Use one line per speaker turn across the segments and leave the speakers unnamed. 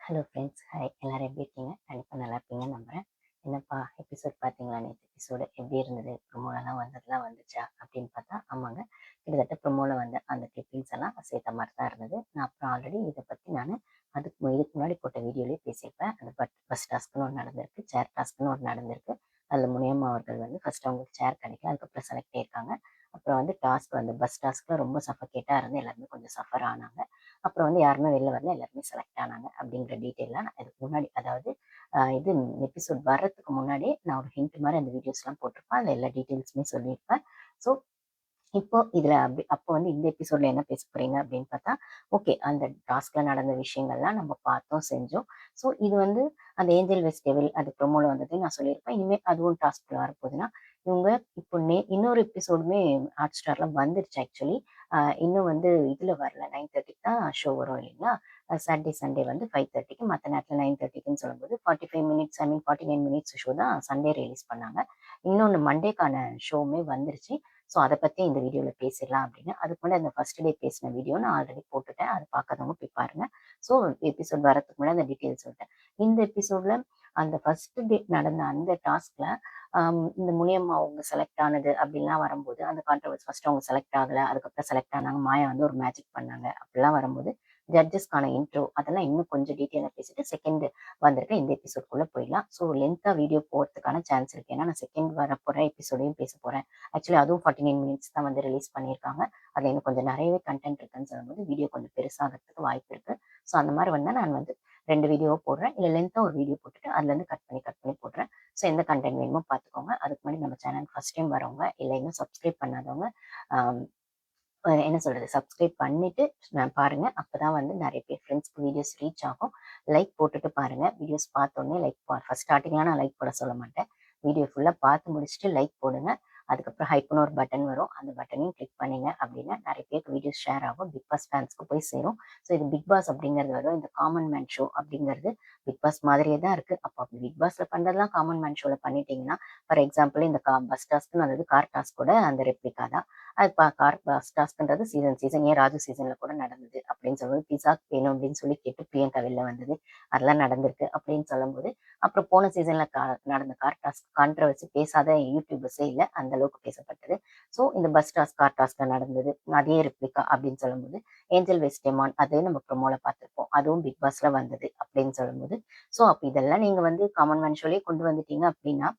Hello friends, hi. எல்லாரும் எப்படி இருக்கீங்க? கண்டிப்பாக நல்லா இருப்பீங்கன்னு நம்புகிறேன். என்னப்பா எபிசோட் பார்த்தீங்களா? நேற்று எபிசோடு எப்படி இருந்தது? ப்ரொமோலலாம் வந்ததெல்லாம் வந்துச்சா அப்படின்னு பார்த்தா, ஆமாங்க, கிட்டத்தட்ட ப்ரொமோவில் வந்த அந்த கிளிப்பிங்ஸ் எல்லாம் சேர்த்த மாதிரி தான் இருந்தது. நான் அப்புறம் ஆல்ரெடி இதை பற்றி இதுக்கு முன்னாடி போட்ட வீடியோலேயே பேசியிருப்பேன். அந்த பஸ் டாஸ்க்குன்னு ஒன்று நடந்திருக்கு, சேர் டாஸ்க்குன்னு ஒன்று நடந்திருக்கு. அதில் முனியம்மா அவர்கள் வந்து ஃபர்ஸ்ட் அவங்களுக்கு சேர் கிடைக்கல, அதுக்கப்புறம் செலக்ட் ஆயிருக்காங்க. அப்புறம் வந்து டாஸ்க் வந்து பஸ் டாஸ்க்கில் ரொம்ப சஃபகேட்டாக இருந்து எல்லாருமே கொஞ்சம் சஃபர் ஆனாங்க. அப்புறம் வந்து யாருமே வெளில வரல, எல்லாருமே செலக்ட் ஆனாங்க அப்படிங்கிற டீட்டெயிலாம் நான் இதுக்கு முன்னாடி, அதாவது இது எபிசோட் வர்றதுக்கு முன்னாடியே நான் ஒரு ஹிண்ட் மாதிரி அந்த வீடியோஸ்லாம் போட்டிருப்பேன். அதில் எல்லா டீட்டெயில்ஸுமே சொல்லியிருப்பேன். ஸோ இப்போ இதில் அப்போ வந்து இந்த எபிசோட்ல என்ன பேச போறீங்க அப்படின்னு பார்த்தா, ஓகே, அந்த டாஸ்க்ல நடந்த விஷயங்கள்லாம் நம்ம பார்த்தோம், செஞ்சோம். ஸோ இது வந்து அந்த ஏஞ்சல் வெஸ்டேபிள் அது ப்ரோமோல வந்தது நான் சொல்லியிருப்பேன். இனிமேல் அதுவும் டாஸ்க்ல வரப்போகுதுன்னா, இவங்க இப்போ இன்னொரு எபிசோடுமே ஹாட் ஸ்டார்ல வந்துருச்சு ஆக்சுவலி. இன்னும் வந்து இதில் வரல. 9:30க்கு தான் ஷோ வரும் இல்லைங்களா? சாட்டர்டே சண்டே வந்து 5:30க்கு, மற்ற நேரத்தில் 9:30க்குன்னு சொல்லும்போது 45 மினிட்ஸ், 49 மினிட்ஸ் ஷோ தான் சண்டே ரிலீஸ் பண்ணாங்க. இன்னொன்று மண்டேக்கான ஷோவுமே வந்துருச்சு. ஸோ அதை பற்றி இந்த வீடியோவில் பேசிடலாம் அப்படின்னு. அதுக்கு முன்னாடி அந்த ஃபர்ஸ்ட் டே பேசின வீடியோ நான் ஆல்ரெடி போட்டுட்டேன். அதை பார்க்காதவங்க போய் பாருங்க. ஸோ எபிசோட் வரதுக்கு முன்னாடி அந்த டீட்டெயில்ஸ் சொல்லிட்டேன். இந்த எபிசோட்ல அந்த ஃபர்ஸ்ட் டே நடந்த அந்த டாஸ்க்ல இந்த முனியம்மா அவங்க செலக்ட் ஆனது அப்படின்லாம் வரும்போது, அந்த கான்ட்ரவர்சி ஃபர்ஸ்ட் அவங்க செலக்ட் ஆகல, அதுக்கப்புறம் செலக்ட் ஆனாங்க, மாயா வந்து ஒரு மேஜிக் பண்ணாங்க அப்படிலாம் வரும்போது, ஜட்ஜஸ்க்கான இன்ட்ரோ அதெல்லாம் இன்னும் கொஞ்சம் டீட்டெயிலாக பேசிட்டு செகண்ட் வந்திருக்க இந்த எபிசோட்குள்ளே போயிடலாம். ஸோ லென்த்தாக வீடியோ போகிறதுக்கான சான்ஸ் இருக்கு. ஏன்னா நான் செகண்ட் வரப்போகிற எபிசோடையும் பேச போகிறேன். ஆக்சுவலி அதுவும் 49 மினிட்ஸ் தான் வந்து ரிலீஸ் பண்ணியிருக்காங்க. அதில் இன்னும் கொஞ்சம் நிறையவே கண்டென்ட் இருக்குன்னு சொல்லும்போது வீடியோ கொஞ்சம் பெருசாகிறதுக்கு வாய்ப்பு இருக்கு. ஸோ அந்த மாதிரி வந்தால் நான் வந்து 2 வீடியோவோ போடுறேன். இல்லை லென்த்தாக ஒரு வீடியோ போட்டுட்டு அதுலேருந்து கட் பண்ணி போடுறேன். ஸோ எந்த கண்டென்ட் வேணுமோ பார்த்துக்கோங்க. அதுக்கு முன்னாடி நம்ம சேனல் ஃபர்ஸ்ட் டைம் வரவங்க, இல்லை இன்னும் சப்ஸ்கிரைப் பண்ணாதவங்க, ஆம், என்ன சொல்றது, சப்ஸ்கிரைப் பண்ணிட்டு நான் பாருங்க. அப்பதான் வந்து நிறைய பேர் ஃப்ரெண்ட்ஸ்க்கு வீடியோஸ் ரீச் ஆகும். லைக் போட்டுட்டு பாருங்க. வீடியோஸ் பார்த்தோன்னே ஃபர்ஸ்ட் ஸ்டார்டிங்லாம் நான் லைக் போட சொல்ல மாட்டேன். வீடியோ ஃபுல்லா பார்த்து முடிச்சுட்டு லைக் போடுங்க. அதுக்கப்புறம் ஹைப்னு ஒரு பட்டன் வரும். அந்த பட்டனையும் கிளிக் பண்ணீங்க அப்படின்னா நிறைய பேருக்கு வீடியோஸ் ஷேர் ஆகும். பிக் பாஸ் ஃபேன்ஸ்க்கு போய் சேரும். ஸோ இது பிக் பாஸ் அப்படிங்கிறது வரும். இந்த காமன் மேன் ஷோ அப்படிங்கிறது பிக் பாஸ் மாதிரியே தான் இருக்கு. அப்போ அப்படி பிக் பாஸ்ல பண்றதெல்லாம் காமன் மேன் ஷோல பண்ணிட்டீங்கன்னா, ஃபார் எக்ஸாம்பிள் இந்த பஸ் டாஸ்க்னு அதாவது கார் டாஸ்கோட அந்த ரெப்ளிகா தான். அது கார் பஸ் டாஸ்க்ன்றது சீசன் ஏன் ராஜு சீசன்ல கூட நடந்தது அப்படின்னு சொல்லும்போது, பிஸா வேணும் அப்படின்னு சொல்லி கேட்டு பிரியங்கா வெளில வந்தது. அதெல்லாம் நடந்திருக்கு அப்படின்னு சொல்லும்போது, அப்புறம் போன சீசன்ல நடந்த கார் டாஸ்க் கான்ட்ரவர்சி பேசாத யூடியூபர்ஸே இல்லை, அந்த அளவுக்கு பேசப்பட்டது. ஸோ இந்த பஸ் டாஸ்க் கார் டாஸ்க்ல நடந்தது அதே ரெப்ளிகா அப்படின்னு சொல்லும்போது, ஏஞ்சல் வெஸ்டேமான் அதையும் நம்ம ப்ரோமோல பார்த்திருப்போம். அதுவும் பிக் பாஸ்ல வந்தது அப்படின்னு சொல்லும்போது, ஸோ அப்ப இதெல்லாம் நீங்க வந்து காமன் மேன் ஷோலயே கொண்டு வந்துட்டீங்க அப்படின்னா,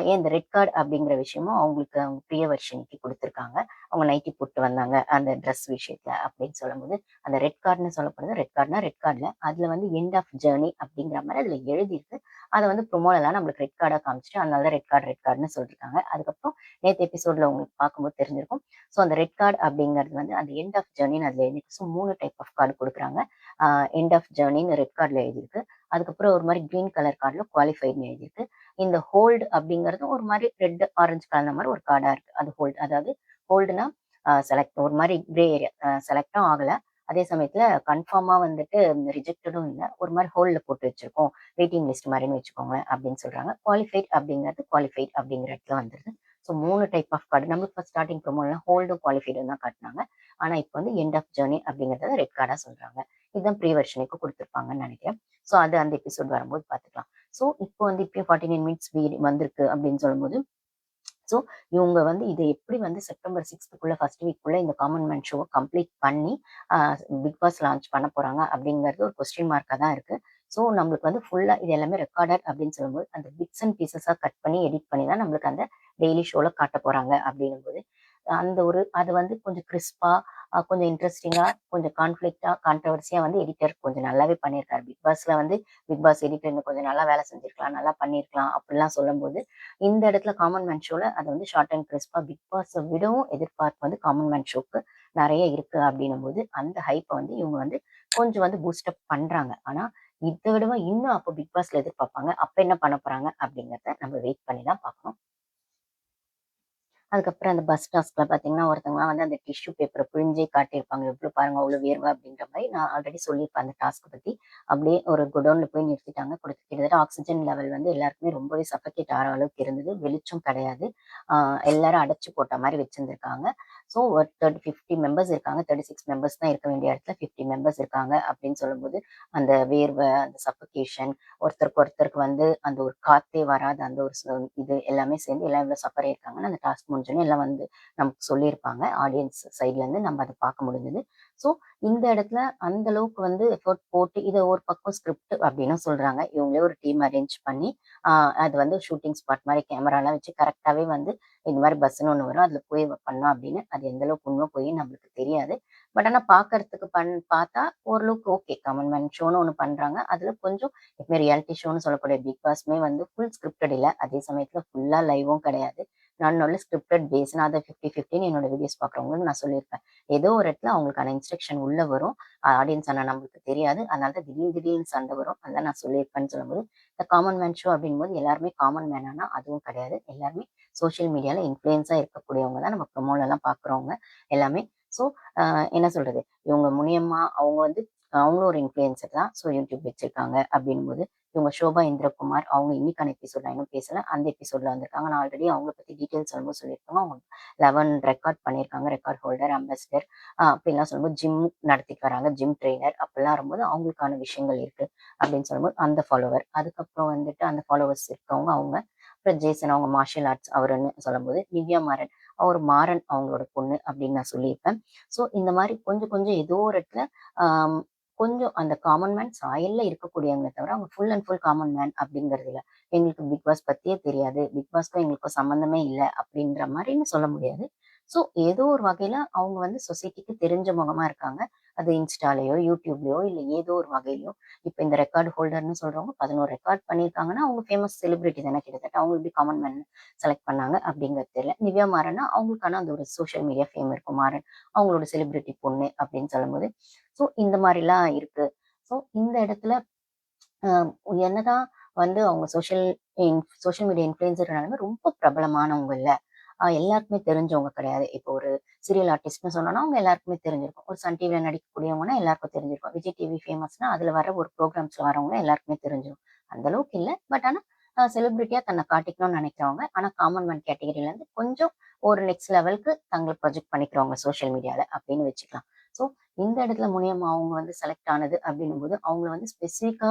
ஏன் இந்த ரெட் கார்டு அப்படிங்கிற விஷயமும் அவங்களுக்கு அவங்க பிரியவர்ஷினிக்கு கொடுத்துருக்காங்க. அவங்க நைட்டி போட்டு வந்தாங்க அந்த ட்ரெஸ் விஷயத்துல அப்படின்னு சொல்லும்போது, அந்த ரெட் கார்டுன்னு சொல்லப்படுது. ரெட் கார்டுனா ரெட் கார்டுல அதுல வந்து எண்ட் ஆஃப் ஜேர்னி அப்படிங்கிற மாதிரி அதுல எழுதியிருக்கு. அதை வந்து ப்ரோமோலலாம் நம்மளுக்கு ரெட் கார்டா காமிச்சிட்டு, அதனால தான் ரெட் கார்டுன்னு சொல்லியிருக்காங்க. அதுக்கப்புறம் நேற்று எபிசோட்ல உங்களுக்கு பார்க்கும்போது தெரிஞ்சிருக்கும். ஸோ அந்த ரெட் கார்டு அப்படிங்கிறது வந்து அந்த எண்ட் ஆஃப் ஜேர்னின்னு அதுல எழுதிருக்கு. ஸோ 3 டைப் ஆஃப் கார்டு கொடுக்குறாங்க. எண்ட் ஆஃப் ஜேர்னின்னு ரெட் கார்டுல எழுதியிருக்கு. அதுக்கப்புறம் ஒரு மாதிரி கிரீன் கலர் கார்டுல குவாலிஃபைட்னு எழுதியிருக்கு. இந்த ஹோல்டு அப்படிங்கிறது ஒரு மாதிரி ரெட் ஆரஞ்சு கலந்த மாதிரி ஒரு கார்டா இருக்கு. அது ஹோல்டு, அதாவது ஹோல்டுனா செலக்ட் ஒரு மாதிரி கிரே ஏரியா, செலக்டும் ஆகல. அதே சமயத்துல கன்ஃபார்மா வந்துட்டு ரிஜெக்டடும் இல்லை. ஒரு மாதிரி ஹோல்ட்ல போட்டு வச்சிருக்கோம். வெயிட்டிங் லிஸ்ட் மாதிரின்னு வச்சுக்கோங்களேன் அப்படின்னு சொல்றாங்க. குவாலிஃபைட் அப்படிங்கிற இடத்துல வந்துருது. ஸோ 3 டைப் ஆஃப் கார்டு நம்மளுக்கு ஃபர்ஸ்ட் ஸ்டார்டிங் ப்ரோமோலாம் ஹோல்டும் குவாலிஃபைடும் தான் காட்டினாங்க. ஆனா இப்போ வந்து எண்ட் ஆஃப் ஜேர்னி அப்படிங்கறத ரெட் கார்டா சொல்றாங்க. இதுதான் ப்ரீ வெர்ஷனுக்கு கொடுத்துருப்பாங்கன்னு நினைக்கிறேன். ஸோ அது அந்த எபிசோட் வரும்போது பார்த்துக்கலாம். ஸோ இப்போ வந்து இப்பயும் 49 மினிட்ஸ் வந்திருக்கு அப்படின்னு சொல்லும்போது, ஸோ இவங்க வந்து இதை எப்படி வந்து செப்டம்பர் 6க்குள்ள ஃபர்ஸ்ட் வீக்குள்ள இந்த காமன் மேன் ஷோவை கம்ப்ளீட் பண்ணி பிக் பாஸ் லான்ச் பண்ண போறாங்க அப்படிங்கிறது ஒரு கொஸ்டின் மார்க்காக தான் இருக்கு. ஸோ நம்மளுக்கு வந்து ஃபுல்லா இது எல்லாமே ரெக்கார்டட் அப்படின்னு சொல்லும்போது, அந்த பிட்ஸ் அண்ட் பீசஸா கட் பண்ணி எடிட் பண்ணி தான் நம்மளுக்கு அந்த டெய்லி ஷோல காட்ட போறாங்க அப்படிங்கும்போது, அந்த ஒரு அது வந்து கொஞ்சம் கிறிஸ்பா, கொஞ்சம் இன்ட்ரெஸ்டிங்கா, கொஞ்சம் கான்ட்ரவர்சியா வந்து எடிட்டர் கொஞ்சம் நல்லாவே பண்ணியிருக்காரு. பிக் பாஸ்ல வந்து பிக் பாஸ் எடிட்டர் இன்னும் கொஞ்சம் நல்லா வேலை செஞ்சிருக்கலாம், நல்லா பண்ணியிருக்கலாம் அப்படிலாம் சொல்லும்போது, இந்த இடத்துல காமன் மேன் ஷோல அது வந்து ஷார்ட் அண்ட் கிறிஸ்பா பிக் பாஸை விடவும் எதிர்பார்ப்பு வந்து காமன் மேன் ஷோக்கு நிறைய இருக்கு அப்படின்னும்போது, அந்த ஹைப்ப வந்து இவங்க வந்து கொஞ்சம் வந்து பூஸ்டப் பண்றாங்க. ஆனா இத விடவும் இன்னும் அப்போ பிக் பாஸ்ல எதிர்பார்ப்பாங்க. அப்ப என்ன பண்ண போறாங்க அப்படிங்கிறத நம்ம வெயிட் பண்ணி தான் பார்க்கணும். அதுக்கப்புறம் அந்த பஸ் டாஸ்க்ல பார்த்தீங்கன்னா, ஒருத்தவங்கலாம் வந்து அந்த டிஷ்யூ பேப்பர பிழிஞ்சே காட்டியிருப்பாங்க. எவ்ளோ பாருங்க அவ்ளோ வேர்வை அப்படின்ற மாரி நான் ஆல்ரெடி சொல்லியிருப்பேன் அந்த டாஸ்க்க பத்தி. அப்படியே ஒரு குடோன்ல போய் நிறுத்திட்டாங்க. கிட்டத்தட்ட ஆக்ஸிஜன் லெவல் வந்து எல்லாருக்குமே ரொம்பவே சஃபகேட் ஆற அளவுக்கு இருந்தது. வெளிச்சம் கிடையாது. ஆ எல்லாரும் அடைச்சு போட்ட மாரி வச்சிருந்திருக்காங்க. ஸோ ஒரு 50 மெம்பர்ஸ் இருக்காங்க, 36 மெம்பர்ஸ் தான் இருக்க வேண்டிய இடத்துல 50 மெம்பர்ஸ் இருக்காங்க அப்படின்னு சொல்லும்போது அந்த வேர்வை, அந்த சஃபகேஷன், ஒருத்தருக்கு வந்து அந்த ஒரு காத்தே வராத அந்த ஒரு இது எல்லாமே சேர்ந்து எல்லாம் இவ்வளோ சஃபர் ஆயிருக்காங்கன்னு அந்த டாஸ்க் முடிஞ்சோடனே எல்லாம் வந்து நமக்கு சொல்லியிருப்பாங்க. ஆடியன்ஸ் சைட்லேருந்து நம்ம அதை பார்க்க முடிஞ்சது. ஸோ இந்த இடத்துல அந்த அளவுக்கு வந்து எஃபோர்ட் போட்டு இதை ஒரு பக்கம் ஸ்கிரிப்ட் அப்படின்னு சொல்றாங்க. இவங்களே ஒரு டீம் அரேஞ்ச் பண்ணி அது வந்து ஷூட்டிங் ஸ்பாட் மாதிரி கேமராலாம் வச்சு கரெக்டாகவே வந்து இந்த மாதிரி பஸ்ஸுன்னு ஒன்று வரும். அதில் போய் பண்ணோம் அப்படின்னு அது எந்த அளவுக்கு உண்மை போய் நம்மளுக்கு தெரியாது. பட் ஆனால் பார்க்கறதுக்கு பார்த்தா ஓரளவுக்கு ஓகே. காமன் மேன் ஷோன்னு ஒன்று பண்ணுறாங்க. அதில் கொஞ்சம் எப்பவுமே ரியாலிட்டி ஷோன்னு சொல்லக்கூடிய பிக் பாஸ்மே வந்து ஃபுல் ஸ்கிரிப்டட் இல்லை. அதே சமயத்தில் ஃபுல்லாக லைவும் கிடையாது. நான் ஸ்கிரிப்டட் பேஸ். நான் அதை 50-50ன்னு என்னோட வீடியோஸ் பார்க்குறவங்களுக்கு நான் சொல்லியிருப்பேன். ஏதோ ஒரு இடத்துல அவங்களுக்கான இன்ஸ்ட்ரக்ஷன் உள்ள வரும். ஆடியன்ஸ் ஆனால் நம்மளுக்கு தெரியாது. அதனால தான் திடீர்னு சண்டை வரும். அதான் நான் சொல்லியிருப்பேன்னு சொல்லும்போது இந்த காமன் மேன் ஷோ அப்படிங்கும்போது எல்லாருமே காமன் மேனானா அதுவும் கிடையாது. எல்லாருமே சோஷியல் மீடியால இன்ஃப்ளூயன்ஸா இருக்கக்கூடியவங்க தான் நம்ம ப்ரோமோலலாம் பார்க்குறவங்க எல்லாமே. ஸோ என்ன சொல்றது? இவங்க முனியம்மா அவங்க வந்து அவங்களும் ஒரு இன்ஃப்ளூயன்சர் தான். ஸோ யூடியூப் வச்சிருக்காங்க அப்படிங்கும்போது, இவங்க ஷோபா இந்திரகுமார் அவங்க இன்னைக்கான எபிசோட் நான் இன்னும் பேசல. அந்த எபிசோட்ல வந்திருக்காங்க. நான் ஆல்ரெடி அவங்கள பத்தி டீட்டெயில்ஸ் சொல்லும்போது சொல்லியிருக்காங்க. அவங்க 11 ரெக்கார்ட் பண்ணியிருக்காங்க. ரெக்கார்ட் ஹோல்டர், அம்பாசிடர் அப்படின்லாம் சொல்லும்போது ஜிம் நடத்திட்டு வராங்க. ஜிம் ட்ரெய்னர் அப்படிலாம் வரும்போது அவங்களுக்கான விஷயங்கள் இருக்கு அப்படின்னு சொல்லும்போது அந்த ஃபாலோவர். அதுக்கப்புறம் வந்துட்டு அந்த ஃபாலோவர்ஸ் இருக்கவங்க அவங்க. அப்புறம் ஜேசன் அவங்க மார்ஷியல் ஆர்ட்ஸ் அவருன்னு சொல்லும்போது, நிவ்யா மாறன் அவர் மாறன் அவங்களோட பொண்ணு அப்படின்னு நான் சொல்லியிருப்பேன். ஸோ இந்த மாதிரி கொஞ்சம் கொஞ்சம் ஏதோ ஒரு இடத்துல ஆம், கொஞ்சம் அந்த காமன் மேன் சாயல்ல இருக்கக்கூடியவங்களே தவிர அவங்க full and full common man அப்படிங்கிறது இல்ல. எங்களுக்கு பிக் பாஸ் பத்தியே தெரியாது. பிக் பாஸ்க்கும் எங்களுக்கும் சம்மந்தமே இல்லை அப்படின்ற மாதிரின்னு சொல்ல முடியாது. ஸோ ஏதோ ஒரு வகையில அவங்க வந்து சொசைட்டிக்கு தெரிஞ்ச முகமா இருக்காங்க. அது இன்ஸ்டாலயோ, யூடியூப்லயோ இல்ல ஏதோ ஒரு வகையிலயோ இப்ப இந்த ரெக்கார்ட் ஹோல்டர்ன்னு சொல்றவங்க 11 ரெக்கார்ட் பண்ணியிருக்காங்கன்னா, அவங்க ஃபேமஸ் செலிபிரிட்டி தானே கிட்டத்தட்ட. அவங்க எப்படி காமன் மேன் செலக்ட் பண்ணாங்க அப்படிங்கிறது தெரியல. நிவ்யா மாறன்னா அவங்களுக்கான அந்த ஒரு சோஷியல் மீடியா ஃபேம் இருக்கும். மாறன் அவங்களோட செலிபிரிட்டி பொண்ணு அப்படின்னு சொல்லும்போது, ஸோ இந்த மாரிலாம் இருக்கு. ஸோ இந்த இடத்துல அ என்னதான் வந்து அவங்க சோஷியல் மீடியா இன்ஃப்ளூயன்சர்னாலுமே ரொம்ப பிரபலமானவங்க இல்ல. எல்லாருக்குமே தெரிஞ்சவங்க கிடையாது. இப்போ ஒரு சீரியல் ஆர்டிஸ்ட்ன்னு சொன்னோம்னா, அவங்க எல்லாருக்குமே தெரிஞ்சிருக்கும். ஒரு சன் டிவில நடிக்கக்கூடியவங்கன்னா எல்லாருக்கும் தெரிஞ்சிருக்கும். விஜய் டிவி ஃபேமஸ்னா அதுல வர ஒரு ப்ரோகிராம்ஸ்ல வரவங்க எல்லாருக்குமே தெரிஞ்சிரும். அந்த அளவுக்கு இல்ல. பட் ஆனா செலிபிரிட்டியா தன்னை காட்டிக்கணும்னு நினைக்கிறவங்க. ஆனா காமன் மேன் கேட்டகரில இருந்து கொஞ்சம் ஒரு நெக்ஸ்ட் லெவலுக்கு தங்களை ப்ரொஜெக்ட் பண்ணிக்கிறவங்க சோஷியல் மீடியால அப்படின்னு வச்சுக்கலாம். ஸோ இந்த இடத்துல முனியம்மா அவங்க வந்து செலக்ட் ஆனது அப்படின்னும்போது, அவங்கள வந்து ஸ்பெசிஃபிக்கா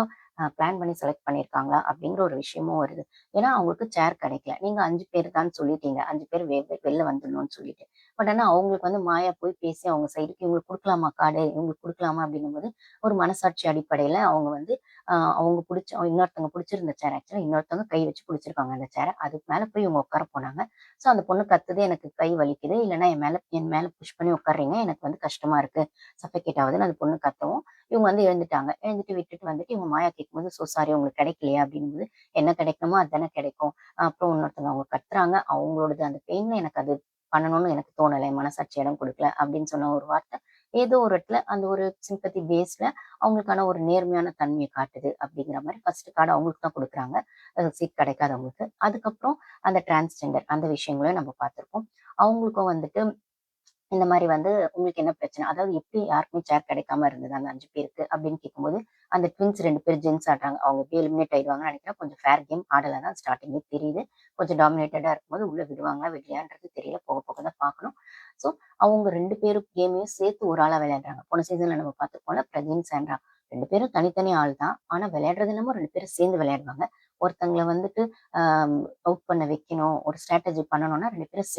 பிளான் பண்ணி செலக்ட் பண்ணியிருக்காங்களா? அப்படிங்கிற ஒரு விஷயமும் வருது. ஏன்னா, அவங்களுக்கு சேர் கிடைக்கல. நீங்க 5 பேர் தான் சொல்லிட்டீங்க. 5 பேர் வெளில வந்துடணும்னு சொல்லிட்டு. பட் ஆனா, அவங்களுக்கு வந்து மாயா போய் பேசி அவங்க சைடுக்கு இவங்களுக்கு குடுக்கலாமா கார்டு? இவங்களுக்கு குடுக்கலாமா? அப்படின்னும்போது, ஒரு மனசாட்சி அடிப்படையில அவங்க வந்து அவங்க இன்னொருத்தவங்க புடிச்சிருந்த சேர் ஆக்சுவலா இன்னொருத்தவங்க கை வச்சு புடிச்சிருக்காங்க அந்த சேர. அதுக்கு மேல போய் இவங்க உட்கார போனாங்க. ஸோ அந்த பொண்ணு கத்துது, "எனக்கு கை வலிக்குது. இல்லன்னா என் மேல புஷ் பண்ணி உட்கார்றீங்க. எனக்கு வந்து கஷ்டமா இருக்கு. சஃபகேட் ஆவுதுன்னு" அந்த பொண்ணு கத்தவும், இவங்க வந்து எழுந்துட்டாங்க. எழுந்துட்டு விட்டுட்டு வந்துட்டு இவங்க மாயா கேட்கும்போது, "ஸோ சாரி உங்களுக்கு கிடைக்கலையா?" அப்படிங்கும்போது, "என்ன கிடைக்கணுமோ அதுதானே கிடைக்கும்." அப்புறம் இன்னொருத்தவங்க அவங்க கத்துறாங்க. அவங்களோடது அந்த பெயின்ல எனக்கு அது பண்ணணும்னு எனக்கு தோணல. என் மனசாட்சி இடம் குடுக்கல அப்படின்னு சொன்ன ஒரு வார்த்தை, ஏதோ ஒரு இடத்துல அந்த ஒரு சிம்பத்தி பேஸ்ல அவங்களுக்கான ஒரு நேர்மையான தன்மைய காட்டுது அப்படிங்கிற மாரி ஃபர்ஸ்ட் கார்டு அவங்களுக்கு தான் குடுக்குறாங்க. சீட் கிடைக்காதவங்களுக்கு. அதுக்கப்புறம் அந்த டிரான்ஸ்ஜெண்டர் அந்த விஷயங்களையும் நம்ம பார்த்திருப்போம். அவங்களுக்கும் வந்துட்டு இந்த மாரி வந்து உங்களுக்கு என்ன பிரச்சனை? அதாவது எப்படி யாருக்குமே சேர் கிடைக்காம இருந்தது அந்த 5 பேருக்கு அப்படின்னு கேட்கும்போது, அந்த ட்வின்ஸ் 2 பேர் ஜென்ஸ் ஆடுறாங்க. அவங்க எப்படி எலிமினேட் ஆயிடுவாங்கன்னு நினைக்கிறேன். கொஞ்சம் ஃபேர் கேம் ஆடல தான் ஸ்டார்ட்டிங்கே தெரியுது. கொஞ்சம் டாமினேட்டடா இருக்கும்போது உள்ள விடுவாங்களா, விடலையான்றது தெரியல. போக போக தான் பார்க்கணும். ஸோ அவங்க 2 பேரும் கேமையும் சேர்த்து ஒரு ஆளா விளையாடுறாங்க. போன சீசன்ல நம்ம பார்த்துருப்போம்ல பிரதீன், சாண்ட்ரா 2 பேரும் தனித்தனி ஆள் தான். ஆனா விளையாடுறது என்னமோ 2 பேரும் சேர்ந்து விளையாடுவாங்க. ஒருத்தங்கள வந்துட்டு அ அவுட் பண்ண வைக்கணும், ஒரு ஸ்ட்ராட்டஜி பண்ணணும்னா 2 பேரும்